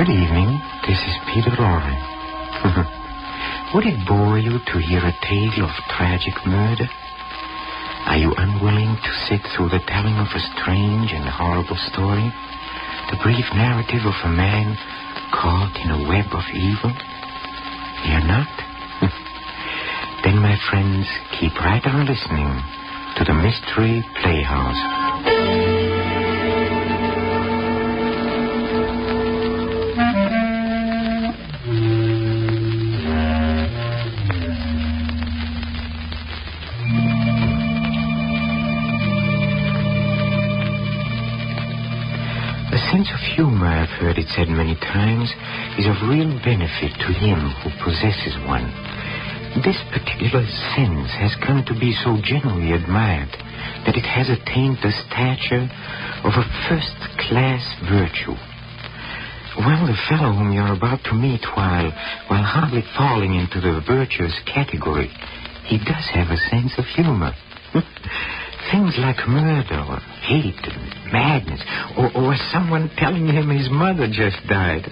Good evening. This is Peter Lorre. Would it bore you to hear a tale of tragic murder? Are you unwilling to sit through the telling of a strange and horrible story? The brief narrative of a man caught in a web of evil? You're not? Then, my friends, keep right on listening to the Mystery Playhouse. A sense of humor, I've heard it said many times, is of real benefit to him who possesses one. This particular sense has come to be so generally admired that it has attained the stature of a first-class virtue. Well, the fellow whom you're about to meet, while hardly falling into the virtuous category, he does have a sense of humor. Things like murder or hate and madness, or someone telling him his mother just died,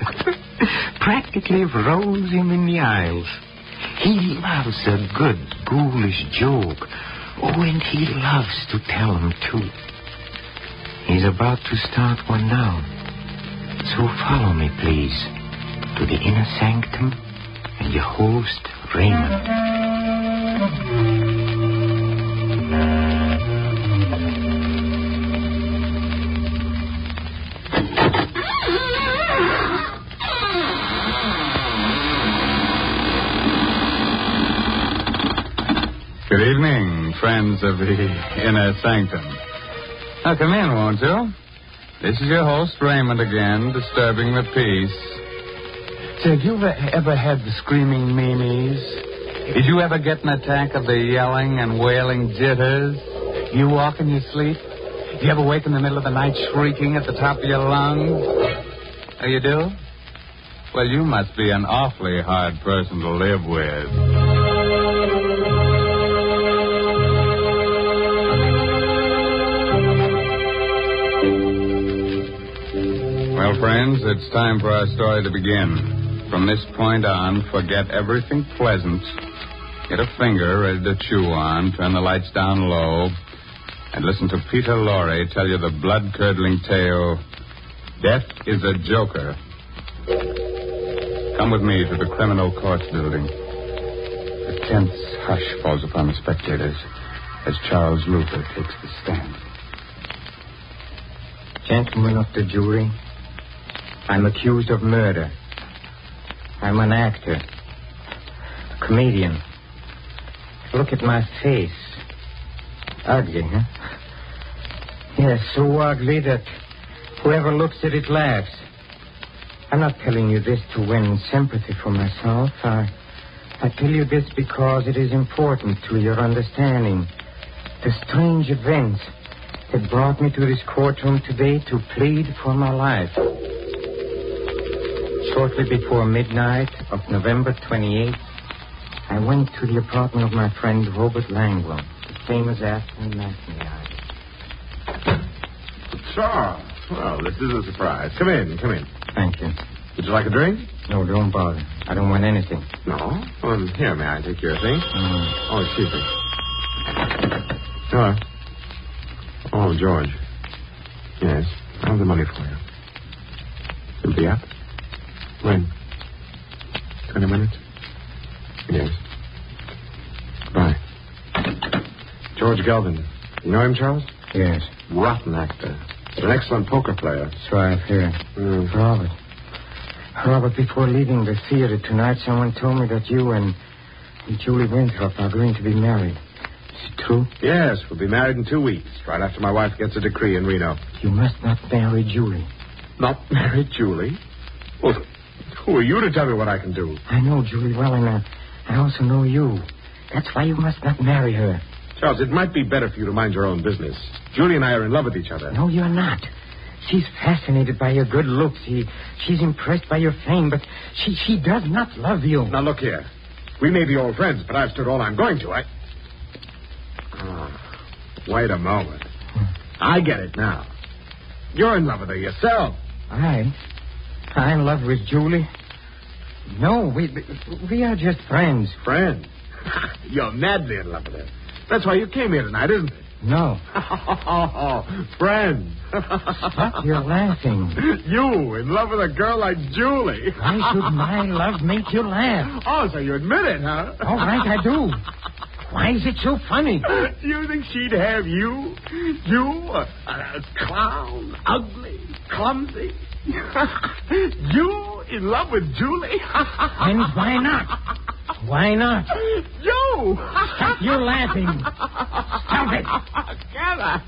practically rose him in the aisles. He loves a good, ghoulish joke. Oh, and he loves to tell them, too. He's about to start one now. So follow me, please, to the Inner Sanctum and your host, Raymond. Good evening, friends of the Inner Sanctum. Now, come in, won't you? This is your host, Raymond, again, disturbing the peace. Say, have you ever had the screaming meanies? Did you ever get an attack of the yelling and wailing jitters? You walk in your sleep? Do you ever wake in the middle of the night shrieking at the top of your lungs? Oh, you do? Well, you must be an awfully hard person to live with. Well, friends, it's time for our story to begin. From this point on, forget everything pleasant. Get a finger ready to chew on, turn the lights down low, and listen to Peter Lorre tell you the blood-curdling tale, Death is a Joker. Come with me to the criminal courts building. A tense hush falls upon the spectators as Charles Luther takes the stand. Gentlemen of the jury, I'm accused of murder. I'm an actor, a comedian. Look at my face. Ugly, huh? Yes, so ugly that whoever looks at it laughs. I'm not telling you this to win sympathy for myself. I tell you this because it is important to your understanding the strange events that brought me to this courtroom today to plead for my life. Shortly before midnight of November 28th, I went to the apartment of my friend Robert Langlow, the famous actor and matinee. Charles. Well, this is a surprise. Come in. Thank you. Would you like a drink? No, don't bother. I don't want anything. No? Well, here, may I take your thing? Oh, excuse me. Hello. Oh, George. Yes, I have the money for you. You'll be up? When? 20 minutes? Yes. Goodbye. George Galvin. You know him, Charles? Yes. Rotten actor. He's an excellent poker player. So I've heard. Robert, before leaving the theater tonight, someone told me that you and Julie Winthrop are going to be married. Is it true? Yes, we'll be married in 2 weeks, right after my wife gets a decree in Reno. You must not marry Julie. Not marry Julie? Well, who are you to tell me what I can do? I know Julie well, and I also know you. That's why you must not marry her. Charles, it might be better for you to mind your own business. Julie and I are in love with each other. No, you're not. She's fascinated by your good looks. She's impressed by your fame, but she does not love you. Now, look here. We may be old friends, but I've stood all I'm going to. Wait a moment. I get it now. You're in love with her yourself. I? I'm in love with Julie. No, we are just friends. Friends? You're madly in love with her. That's why you came here tonight, isn't it? No. Friends. Stop your laughing. You in love with a girl like Julie. Why should my love make you laugh? Oh, so you admit it, huh? All right, I do. Why is it so funny? Do you think she'd have you? You, a clown, ugly, clumsy. You in love with Julie? And why not? Why not? You! Stop your laughing. Stop it. Can I?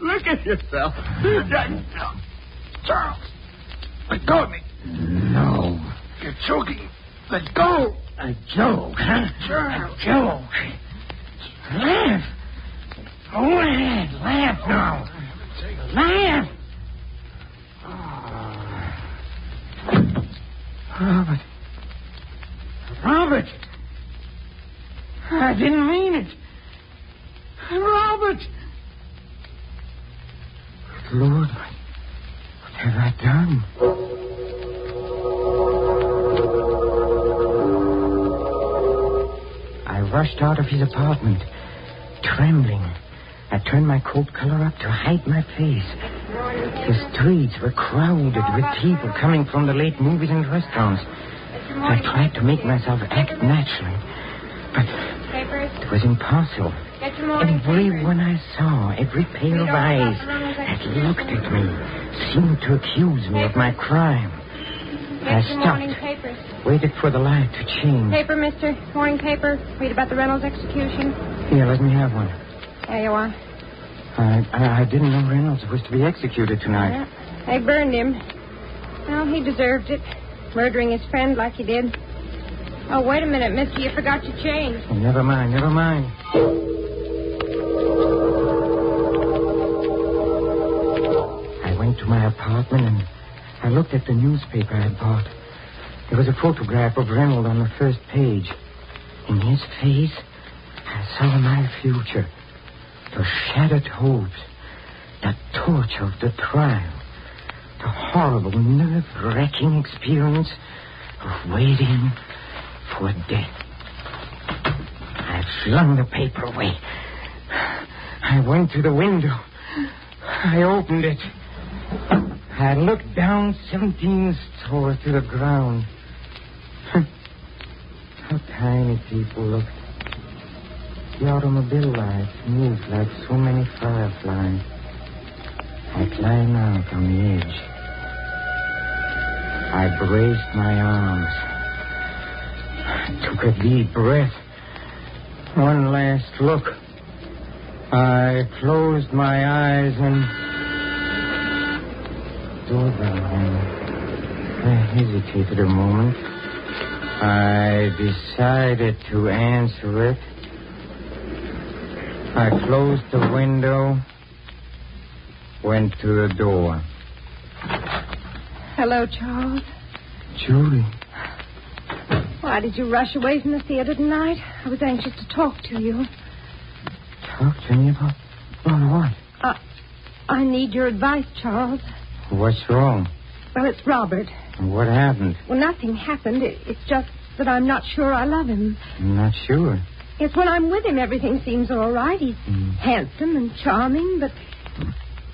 Look at yourself. Charles, let go of me. No. You're choking. Let go. A joke, huh? Charles. A joke. Laugh. Go ahead. Laugh now. Laugh. Robert. Robert. I didn't mean it. Robert. Lord, what have I done? I rushed out of his apartment, trembling. I turned my coat collar up to hide my face. The streets were crowded with people coming from the late movies and restaurants. I tried to make myself act naturally, but it was impossible. Everyone I saw, every pair of eyes that looked at me, seemed to accuse me of my crime. I stopped, waited for the light to change. Paper, mister. Morning paper. Read about the Reynolds execution. Here, let me have one. There you are. I didn't know Reynolds was to be executed tonight. Yeah, they burned him. Well, he deserved it. Murdering his friend like he did. Oh, wait a minute, mister. You forgot your change. Oh, never mind. I went to my apartment and I looked at the newspaper I had bought. There was a photograph of Reynolds on the first page. In his face, I saw my future. The shattered hopes, the torture of the trial, the horrible, nerve-wracking experience of waiting for death. I flung the paper away. I went to the window. I opened it. I looked down 17 stories to the ground. How tiny people look. The automobile lights moved like so many fireflies. I climbed out on the edge. I braced my arms. I took a deep breath. One last look. I closed my eyes and... Doorbell rang. I hesitated a moment. I decided to answer it. I closed the window, went to the door. Hello, Charles. Julie. Why did you rush away from the theater tonight? I was anxious to talk to you. Talk to me about what? I need your advice, Charles. What's wrong? Well, it's Robert. What happened? Well, nothing happened. It's just that I'm not sure I love him. I'm not sure. Yes, when I'm with him, everything seems all right. He's handsome and charming, but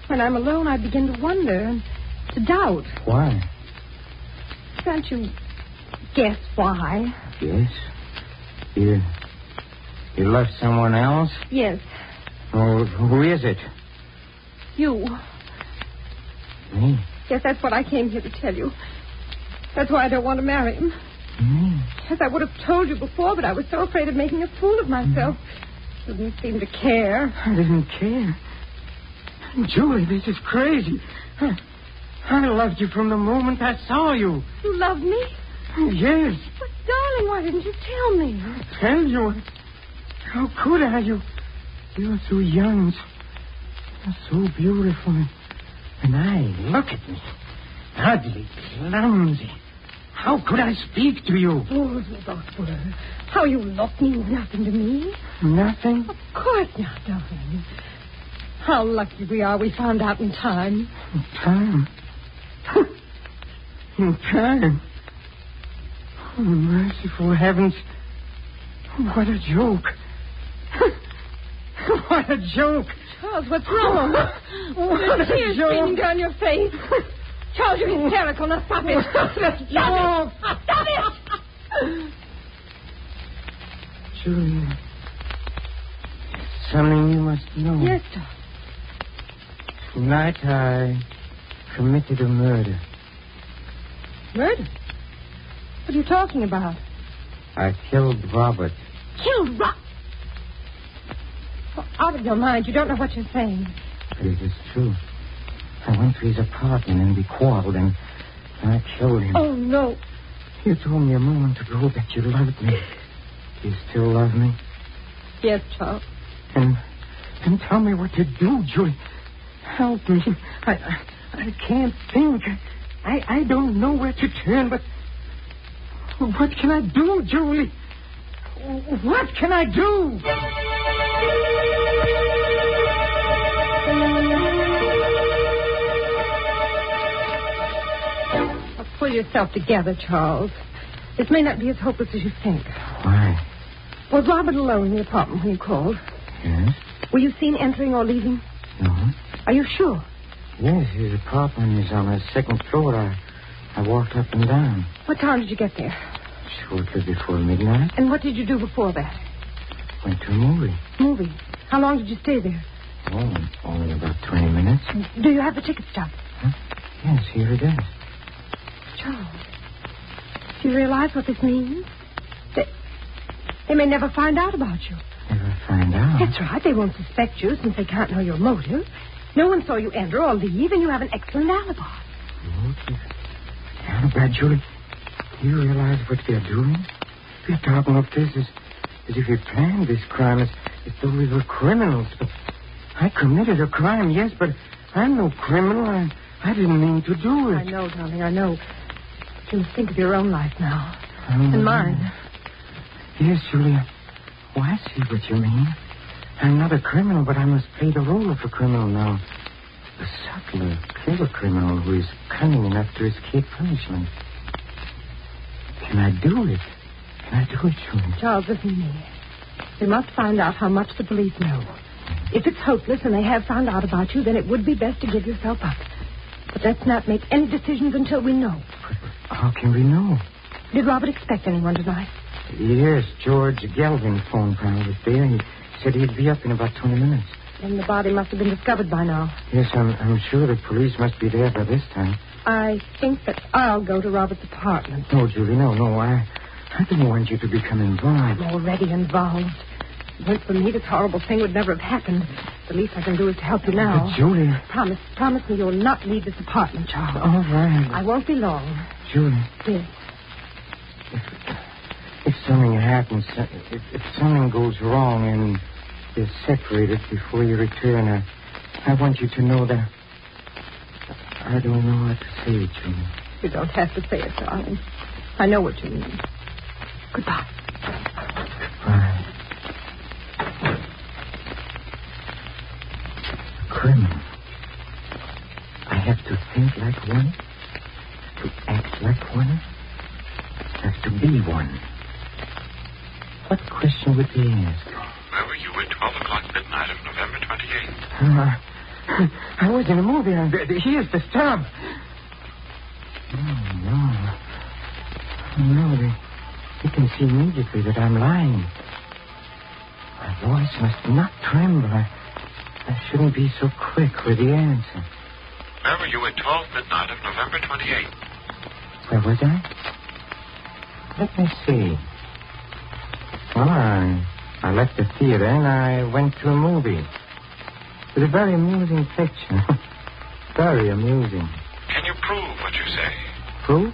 when I'm alone, I begin to wonder and to doubt. Why? Can't you guess why? Yes. You love someone else? Yes. Oh, who is it? You. Me? Yes, that's what I came here to tell you. That's why I don't want to marry him. Me? Yes, I would have told you before, but I was so afraid of making a fool of myself. Didn't seem to care. I didn't care. Julie, this is crazy. I loved you from the moment I saw you. You loved me? Yes. But, darling, why didn't you tell me? Tell you? How could I? You're so young. You're so beautiful. And look at me. Ugly, clumsy. How could I speak to you? Oh, doctor. How you look means nothing to me. Nothing? Of course not, darling. How lucky we are we found out in time. Time? In time. Oh, merciful heavens. What a joke. What a joke. Charles, what's wrong? There's tears streaming down your face. Charles, you're hysterical. Now stop it. Stop it. Julia, something you must know. Yes, Charles. Tonight I committed a murder. Murder? What are you talking about? I killed Robert. Killed Robert? Oh, out of your mind. You don't know what you're saying. But it is true. I went to his apartment and we quarreled and I killed him. Oh, no. You told me a moment ago that you loved me. Do you still love me? Yes, Charles. And tell me what to do, Julie. Help me. I can't think. I don't know where to turn, but what can I do, Julie? What can I do? Now, pull yourself together, Charles. This may not be as hopeless as you think. Why? Was Robert alone in the apartment when you called? Yes? Were you seen entering or leaving? No. Are you sure? Yes, his apartment is on the second floor. I walked up and down. What time did you get there? Shortly before midnight. And what did you do before that? Went to a movie. Movie? How long did you stay there? Oh, only about 20 minutes. Do you have the ticket stub? Huh? Yes, here it is. Charles, do you realize what this means? They may never find out about you. Never find out? That's right. They won't suspect you since they can't know your motive. No one saw you enter or leave, and you have an excellent alibi. Motive? Alibi, Julie? Do you realize what they're doing? They're talking of this as if we planned this crime, as though we were criminals. But I committed a crime, yes, but I'm no criminal. I didn't mean to do it. I know, darling, I know. But you must think of your own life now. And mine. Yes, Julia. Oh, I see what you mean. I'm not a criminal, but I must play the role of a criminal now. A subtler, clever criminal who is cunning enough to escape punishment. Can I do it? Can I do it, Julia? Charles, listen to me. We must find out how much the police know. If it's hopeless and they have found out about you, then it would be best to give yourself up. But let's not make any decisions until we know. But how can we know? Did Robert expect anyone tonight? Yes, George Gelvin phoned when I was there. He said he'd be up in about 20 minutes. Then the body must have been discovered by now. Yes, I'm sure the police must be there by this time. I think that I'll go to Robert's apartment. No, Julie, no. I don't want you to become involved. I'm already involved. If it weren't for me, this horrible thing would never have happened. The least I can do is to help you now. But, Julie... Promise me you'll not leave this apartment, Charles. All right. I won't be long. Julie. Yes. If something happens, if something goes wrong and you're separated before you return, I want you to know that I don't know what to say, Julie. You don't have to say it, darling. I know what you mean. Goodbye. Goodbye. Criminal. I have to think like one, to act like one, have to be one. What question would they ask? Where were you at 12 o'clock midnight of November 28th? I was in a movie. Here's the stub. No, they can see immediately that I'm lying. My voice must not tremble. I shouldn't be so quick with the answer. Where were you at 12 midnight of November 28th? Where was I? Let me see. Well, I left the theater and I went to a movie. It was a very amusing picture. Very amusing. Can you prove what you say? Proof?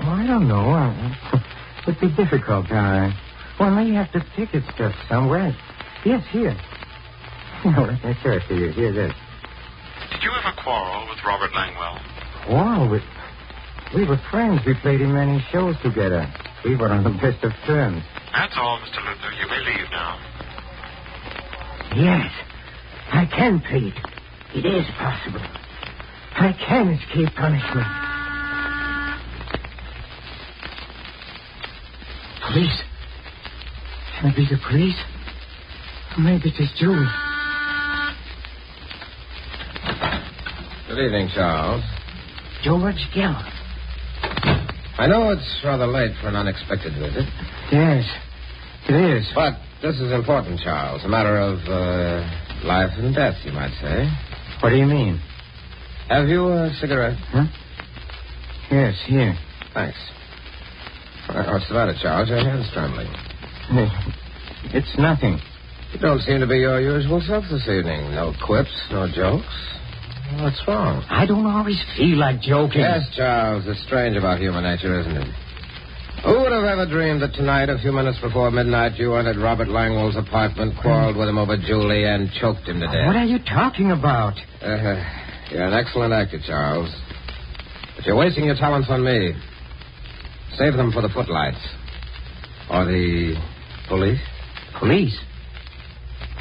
Oh, I don't know. It would be difficult. Well, now you have the ticket stub somewhere. Yes, here. Let me show it to you. Here it is. Did you ever quarrel with Robert Langwell? Quarrel? We were friends. We played in many shows together. We were on the best of terms. That's all, Mr. Luther. You may leave now. Yes, I can plead. It is possible. I can escape punishment. police. Can it be the police? Or maybe it is Julie. Good evening, Charles. George Gallup. I know it's rather late for an unexpected visit. Yes, it is. But this is important, Charles. A matter of life and death, you might say. What do you mean? Have you a cigarette? Huh? Yes, here. Thanks. What's the matter, Charles? Your hand's trembling. It's nothing. You don't seem to be your usual self this evening. No quips, no jokes. What's wrong? I don't always feel like joking. Yes, Charles. It's strange about human nature, isn't it? Who would have ever dreamed that tonight, a few minutes before midnight, you entered Robert Langwell's apartment, quarreled with him over Julie, and choked him to death? What are you talking about? You're an excellent actor, Charles. But you're wasting your talents on me. Save them for the footlights. Or the police. Police?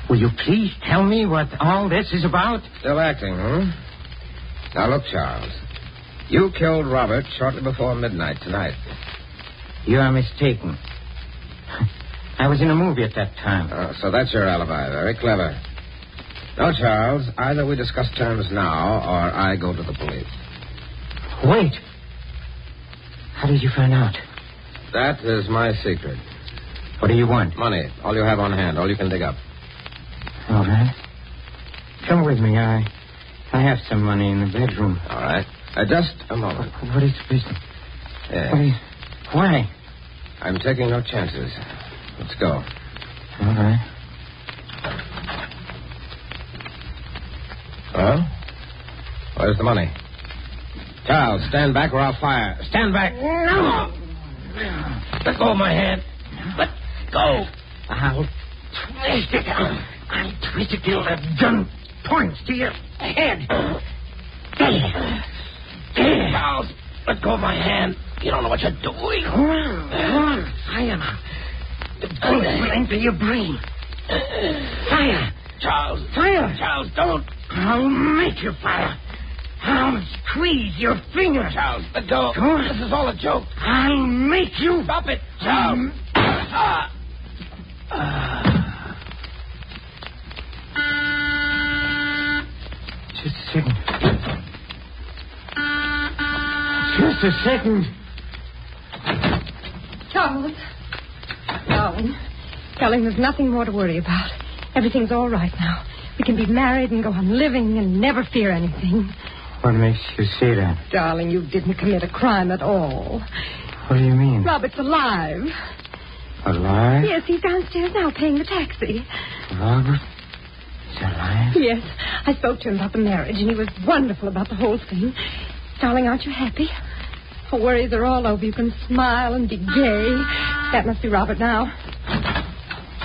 Will you please tell me what all this is about? Still acting, huh? Now, look, Charles. You killed Robert shortly before midnight tonight. You are mistaken. I was in a movie at that time. Oh, so that's your alibi. Very clever. No, Charles. Either we discuss terms now, or I go to the police. Wait. How did you find out? That is my secret. What do you want? Money. All you have on hand. All you can dig up. All right. Come with me. I have some money in the bedroom. All right. Just a moment. What is the business? Why? I'm taking no chances. Let's go. All right. Well? Where's the money? Charles, stand back or I'll fire. Stand back. No. Let go of my hand. Let go. I'll twist it. I'll twist it till the gun points to your head. Charles, let go of my hand. You don't know what you're doing. Come on. Fire. The bullet will enter your brain. Fire. Charles. Fire. Charles, don't. I'll make you fire. I'll squeeze your finger. Charles, let go. Come on. This is all a joke. I'll make you. Stop it, Charles. Just a second. Just a second. Charles. Darling. Darling, there's nothing more to worry about. Everything's all right now. We can be married and go on living and never fear anything. What makes you say that? Darling, you didn't commit a crime at all. What do you mean? Robert's alive. Alive? Yes, he's downstairs now paying the taxi. Robert is alive? Yes. I spoke to him about the marriage, and he was wonderful about the whole thing. Darling, aren't you happy? Our worries are all over. You can smile and be gay. That must be Robert now.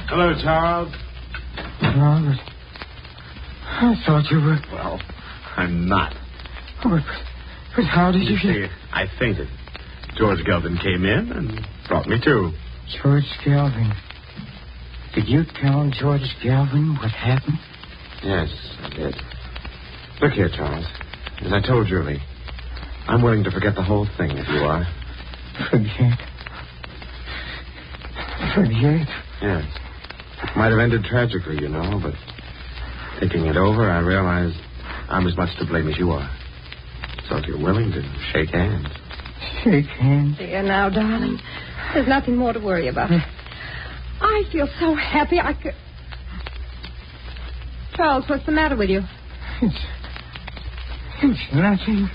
Hello, Charles. Robert, I thought you were... Well, I'm not. Oh, but how did you... See, I fainted. George Galvin came in and brought me to. George Galvin. Did you tell George Galvin what happened? Yes, I did. Look here, Charles. As I told Julie, I'm willing to forget the whole thing if you are. Forget? Forget? Yes. It might have ended tragically, you know, but thinking it over, I realized I'm as much to blame as you are. So if you're willing to shake hands. Shake hands? There now, darling. There's nothing more to worry about. I feel so happy I could... Charles, what's the matter with you? It's nothing.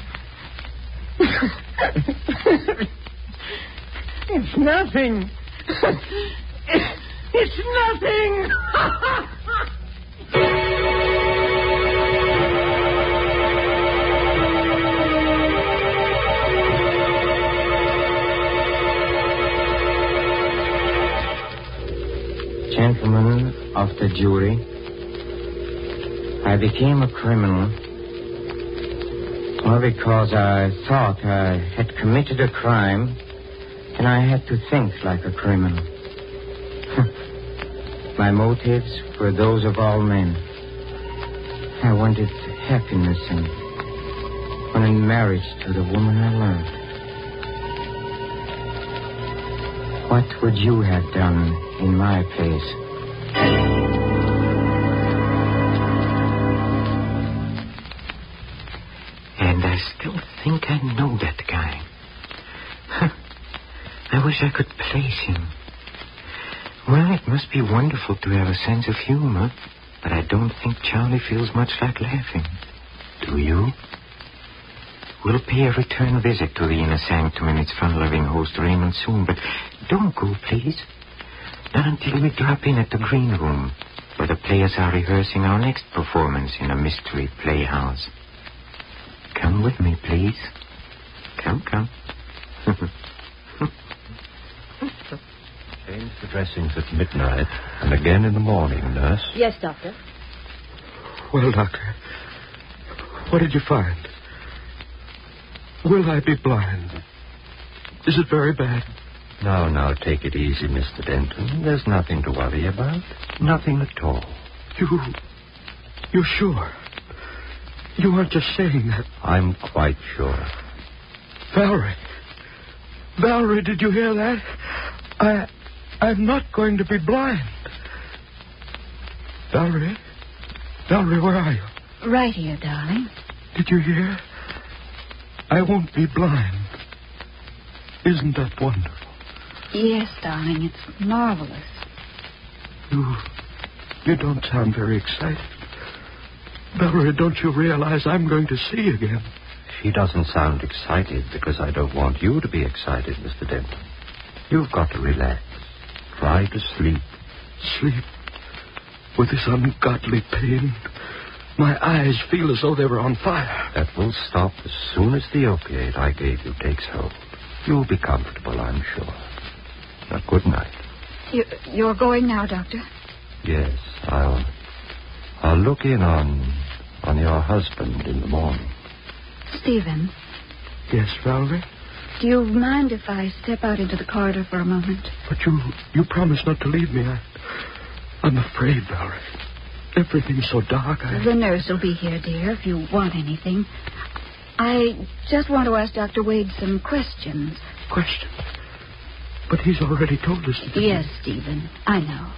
It's nothing. It's nothing. Gentlemen of the jury, I became a criminal well, because I thought I had committed a crime, and I had to think like a criminal. My motives were those of all men. I wanted happiness and wanted marriage to the woman I loved. What would you have done in my place? And I still think I know that guy. I wish I could place him. Well, it must be wonderful to have a sense of humor, but I don't think Charlie feels much like laughing. Do you? We'll pay a return visit to the Inner Sanctum and its fun-loving host Raymond soon, but don't go, please. Not until we drop in at the green room, where the players are rehearsing our next performance in a mystery playhouse. Come with me, please. Come. Change the dressings at midnight and again in the morning, nurse. Yes, Doctor. Well, Doctor, what did you find? Will I be blind? Is it very bad? Now, take it easy, Mr. Denton. There's nothing to worry about. Nothing at all. You're sure? You aren't just saying that. I'm quite sure. Valerie, did you hear that? I'm not going to be blind. Valerie, where are you? Right here, darling. Did you hear? I won't be blind. Isn't that wonderful? Yes, darling, it's marvelous. You don't sound very excited. Valerie, don't you realize I'm going to see again? She doesn't sound excited because I don't want you to be excited, Mr. Denton. You've got to relax. Try to sleep. Sleep? With this ungodly pain? My eyes feel as though they were on fire. That will stop as soon as the opiate I gave you takes hold. You'll be comfortable, I'm sure. Now, good night. You're going now, Doctor? Yes, I'll look in on your husband in the morning. Stephen? Yes, Valerie? Do you mind if I step out into the corridor for a moment? But you promised not to leave me. I'm afraid, Valerie. Everything's so dark. The nurse will be here, dear, if you want anything. I just want to ask Dr. Wade some questions. Questions? But he's already told us. Yes, Stephen, I know.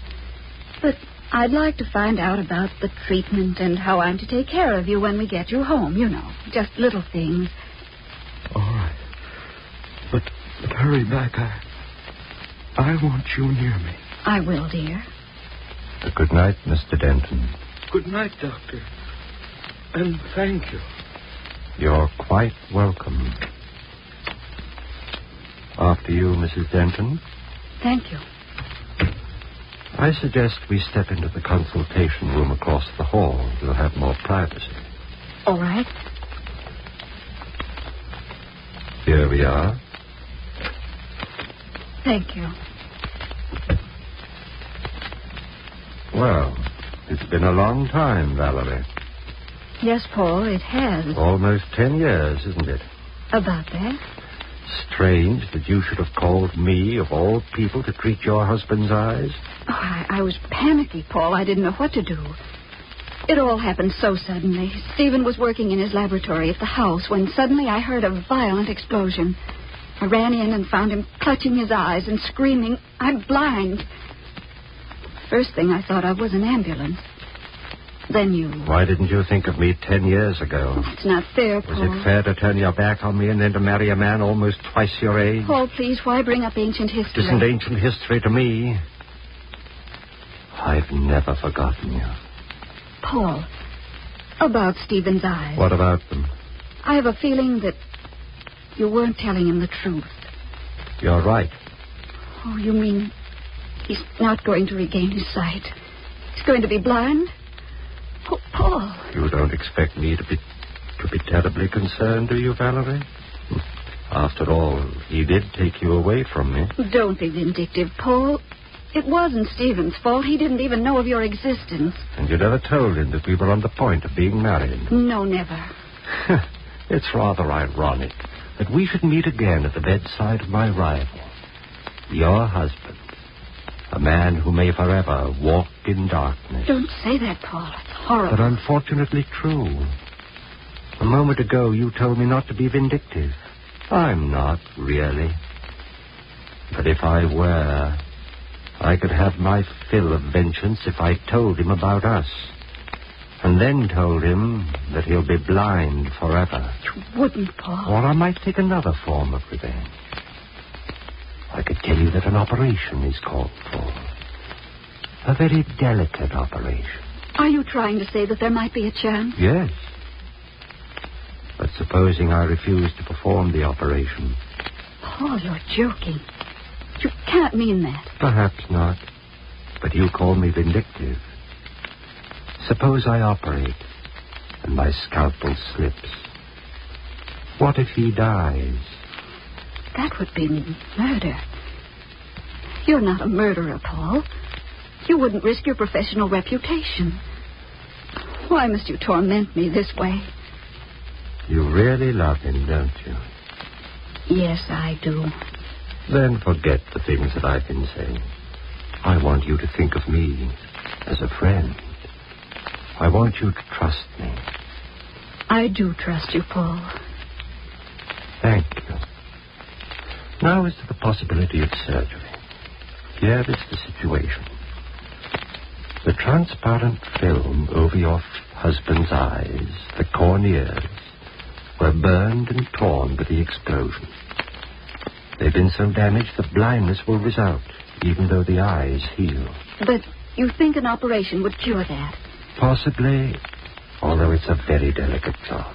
But I'd like to find out about the treatment and how I'm to take care of you when we get you home, you know. Just little things. All right. But hurry back. I want you near me. I will, dear. Good night, Mr. Denton. Good night, Doctor. And thank you. You're quite welcome. After you, Mrs. Denton. Thank you. I suggest we step into the consultation room across the hall. We'll have more privacy. All right. Here we are. Thank you. Well, it's been a long time, Valerie. Yes, Paul, it has. Almost 10 years, isn't it? About that. Strange that you should have called me, of all people, to treat your husband's eyes. Oh, I was panicky, Paul. I didn't know what to do. It all happened so suddenly. Stephen was working in his laboratory at the house when suddenly I heard a violent explosion. I ran in and found him clutching his eyes and screaming, "I'm blind." First thing I thought of was an ambulance. Then you... Why didn't you think of me 10 years ago? It's not fair, Paul. Was it fair to turn your back on me and then to marry a man almost twice your age? Paul, please, why bring up ancient history? It isn't ancient history to me. I've never forgotten you. Paul, about Stephen's eyes. What about them? I have a feeling that you weren't telling him the truth. You're right. Oh, you mean he's not going to regain his sight? He's going to be blind? Oh, Paul. You don't expect me to be terribly concerned, do you, Valerie? After all, he did take you away from me. Don't be vindictive, Paul. It wasn't Stephen's fault. He didn't even know of your existence. And you never told him that we were on the point of being married? No, never. It's rather ironic that we should meet again at the bedside of my rival, your husband, a man who may forever walk in darkness. Don't say that, Paul. It's horrible. But unfortunately true. A moment ago, you told me not to be vindictive. I'm not, really. But if I were, I could have my fill of vengeance if I told him about us. And then told him that he'll be blind forever. You wouldn't, Paul. Or I might take another form of revenge. I could tell you that an operation is called for. A very delicate operation. Are you trying to say that there might be a chance? Yes. But supposing I refuse to perform the operation? Paul, you're joking. You can't mean that. Perhaps not. But you call me vindictive. Suppose I operate and my scalpel slips. What if he dies? That would be murder. You're not a murderer, Paul. You wouldn't risk your professional reputation. Why must you torment me this way? You really love him, don't you? Yes, I do. Then forget the things that I've been saying. I want you to think of me as a friend. I want you to trust me. I do trust you, Paul. Thank you. Now as to the possibility of surgery. Here is the situation. The transparent film over your husband's eyes, the corneas, were burned and torn by the explosion. They've been so damaged that blindness will result, even though the eyes heal. But you think an operation would cure that? Possibly, although it's a very delicate job.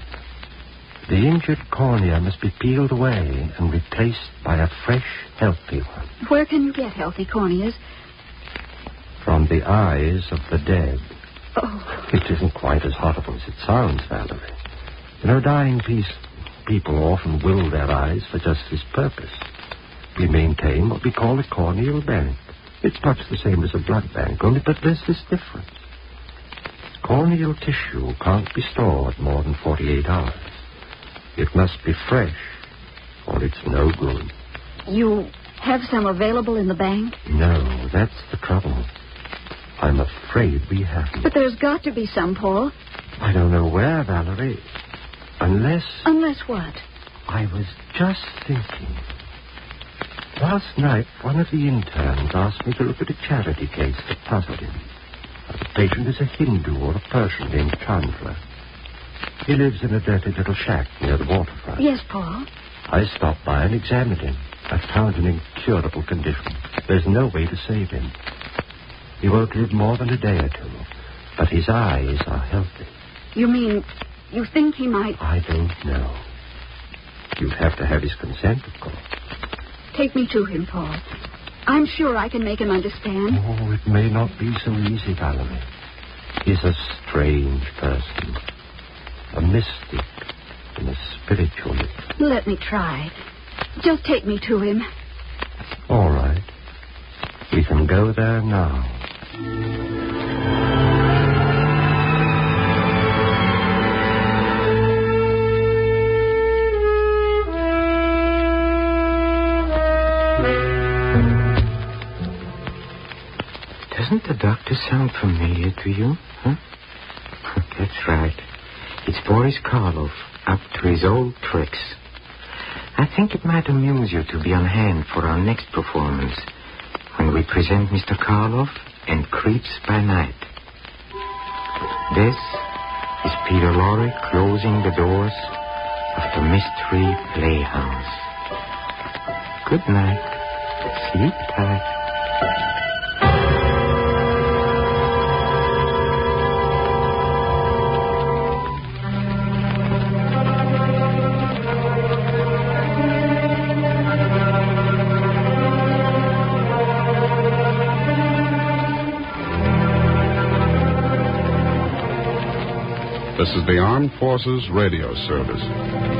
The injured cornea must be peeled away and replaced by a fresh, healthy one. Where can you get healthy corneas? From the eyes of the dead. Oh. It isn't quite as horrible as it sounds, Valerie. You know, dying people often will their eyes for just this purpose. We maintain what we call a corneal bank. It's much the same as a blood bank, only but there's this difference. Corneal tissue can't be stored more than 48 hours. It must be fresh, or it's no good. You have some available in the bank? No, that's the trouble. I'm afraid we haven't. But there's got to be some, Paul. I don't know where, Valerie. Unless... Unless what? I was just thinking. Last night, one of the interns asked me to look at a charity case that puzzled him. The patient is a Hindu or a Persian named Chandler. He lives in a dirty little shack near the waterfront. Yes, Paul. I stopped by and examined him. I found him in incurable condition. There's no way to save him. He won't live more than a day or two, but his eyes are healthy. You mean you think he might... I don't know. You'd have to have his consent, of course. Take me to him, Paul. I'm sure I can make him understand. Oh, it may not be so easy, Valerie. He's a strange person. A mystic and a spiritualist. Let me try. Just take me to him. All right. We can go there now. Doesn't the doctor sound familiar to you? Huh? That's right. It's Boris Karloff, up to his old tricks. I think it might amuse you to be on hand for our next performance, when we present Mr. Karloff and Creeps by Night. This is Peter Lorre closing the doors of the Mystery Playhouse. Good night. Sleep tight. This is the Armed Forces Radio Service.